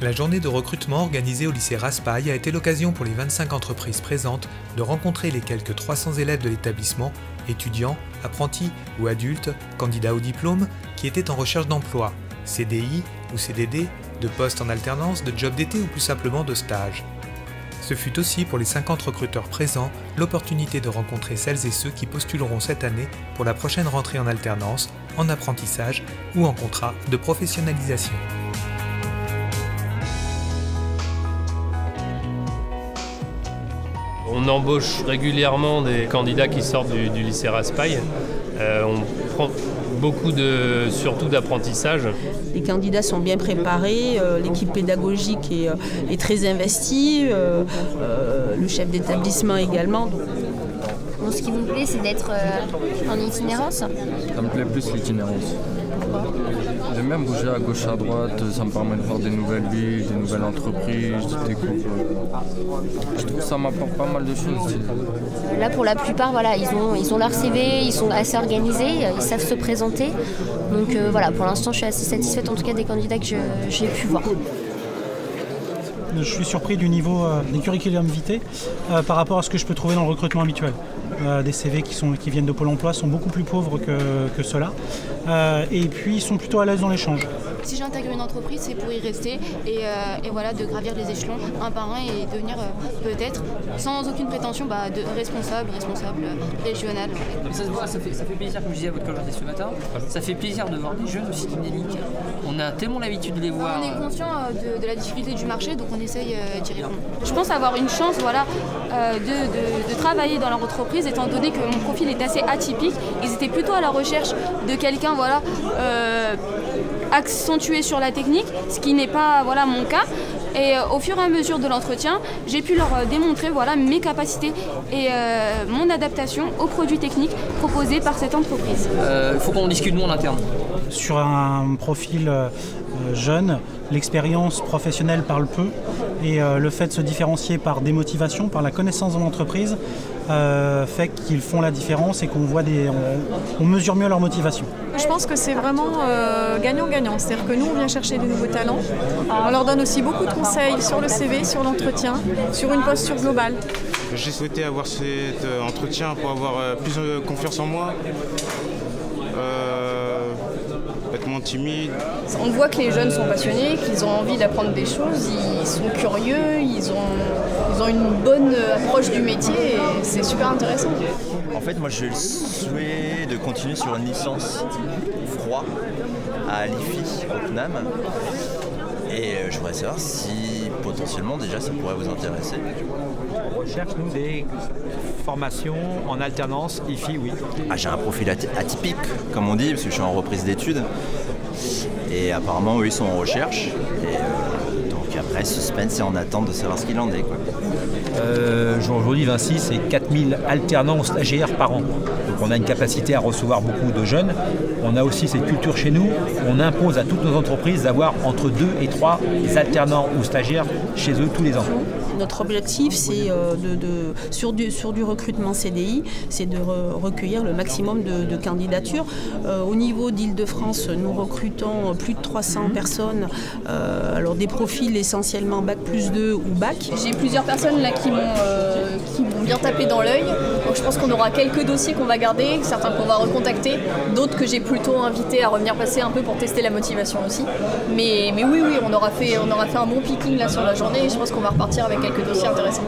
La journée de recrutement organisée au lycée Raspail a été l'occasion pour les 25 entreprises présentes de rencontrer les quelques 300 élèves de l'établissement, étudiants, apprentis ou adultes, candidats au diplôme, qui étaient en recherche d'emploi, CDI ou CDD, de postes en alternance, de jobs d'été ou plus simplement de stage. Ce fut aussi pour les 50 recruteurs présents l'opportunité de rencontrer celles et ceux qui postuleront cette année pour la prochaine rentrée en alternance, en apprentissage ou en contrat de professionnalisation. On embauche régulièrement des candidats qui sortent du lycée Raspail. On prend beaucoup surtout d'apprentissage. Les candidats sont bien préparés, l'équipe pédagogique est très investie, le chef d'établissement également. Bon, ce qui vous plaît, c'est d'être en itinérance. Ça me plaît plus l'itinérance. J'aime bien bouger à gauche, à droite, ça me permet de voir des nouvelles villes, des nouvelles entreprises, des découpes. Je trouve que ça m'apporte pas mal de choses. Là, pour la plupart, voilà, ils ont leur CV, ils sont assez organisés, ils savent se présenter. Donc voilà, pour l'instant, je suis assez satisfaite en tout cas des candidats que j'ai pu voir. Je suis surpris du niveau des curriculum vitae par rapport à ce que je peux trouver dans le recrutement habituel. Des CV qui viennent de Pôle emploi sont beaucoup plus pauvres que ceux-là. Et puis ils sont plutôt à l'aise dans l'échange. Si j'intègre une entreprise, c'est pour y rester et voilà, de gravir les échelons un par un et devenir peut-être, sans aucune prétention, de responsable régional. Ça se voit, ça fait plaisir, comme je disais à votre collègue ce matin, ça fait plaisir de voir des jeunes aussi dynamiques. On a tellement l'habitude de les voir. On est conscient de la difficulté du marché, donc on essaye d'y répondre. Je pense avoir une chance de travailler dans leur entreprise, étant donné que mon profil est assez atypique. Ils étaient plutôt à la recherche de quelqu'un accentué sur la technique, ce qui n'est pas mon cas. Et au fur et à mesure de l'entretien, j'ai pu leur démontrer mes capacités et mon adaptation aux produits techniques proposés par cette entreprise. Il faut qu'on discute nous en interne. Sur un profil jeune, l'expérience professionnelle parle peu et le fait de se différencier par des motivations, par la connaissance de l'entreprise, fait qu'ils font la différence et on mesure mieux leur motivation. Je pense que c'est vraiment gagnant-gagnant. C'est-à-dire que nous, on vient chercher de nouveaux talents. On leur donne aussi beaucoup de conseils sur le CV, sur l'entretien, sur une posture globale. J'ai souhaité avoir cet entretien pour avoir plus confiance en moi. Être moins timide. On voit que les jeunes sont passionnés, qu'ils ont envie d'apprendre des choses, ils sont curieux, ils ont une bonne approche du métier et c'est super intéressant. En fait, moi j'ai le souhait de continuer sur une licence froid à l'IFI, au CNAM. Et je voudrais savoir si potentiellement déjà ça pourrait vous intéresser. On recherche nous des formations en alternance, IFI, oui. J'ai un profil atypique, comme on dit, parce que je suis en reprise d'études. Et apparemment, eux, ils sont en recherche. Et donc après, suspense et en attente de savoir ce qu'il en est, quoi. Aujourd'hui, Vinci, c'est 4000 alternants ou stagiaires par an. Donc on a une capacité à recevoir beaucoup de jeunes. On a aussi cette culture chez nous. On impose à toutes nos entreprises d'avoir entre 2 et 3 alternants ou stagiaires chez eux tous les ans. Notre objectif, c'est sur du recrutement CDI, c'est de recueillir le maximum de candidatures. Au niveau d'Île-de-France, nous recrutons plus de 300 personnes, alors des profils essentiellement Bac+2 ou Bac. J'ai plusieurs personnes là qui m'ont bien tapé dans l'œil. Donc je pense qu'on aura quelques dossiers qu'on va garder, certains qu'on va recontacter, d'autres que j'ai plutôt invités à revenir passer un peu pour tester la motivation aussi. Mais oui, on aura fait un bon picking là sur la journée et je pense qu'on va repartir avec quelques dossiers intéressants.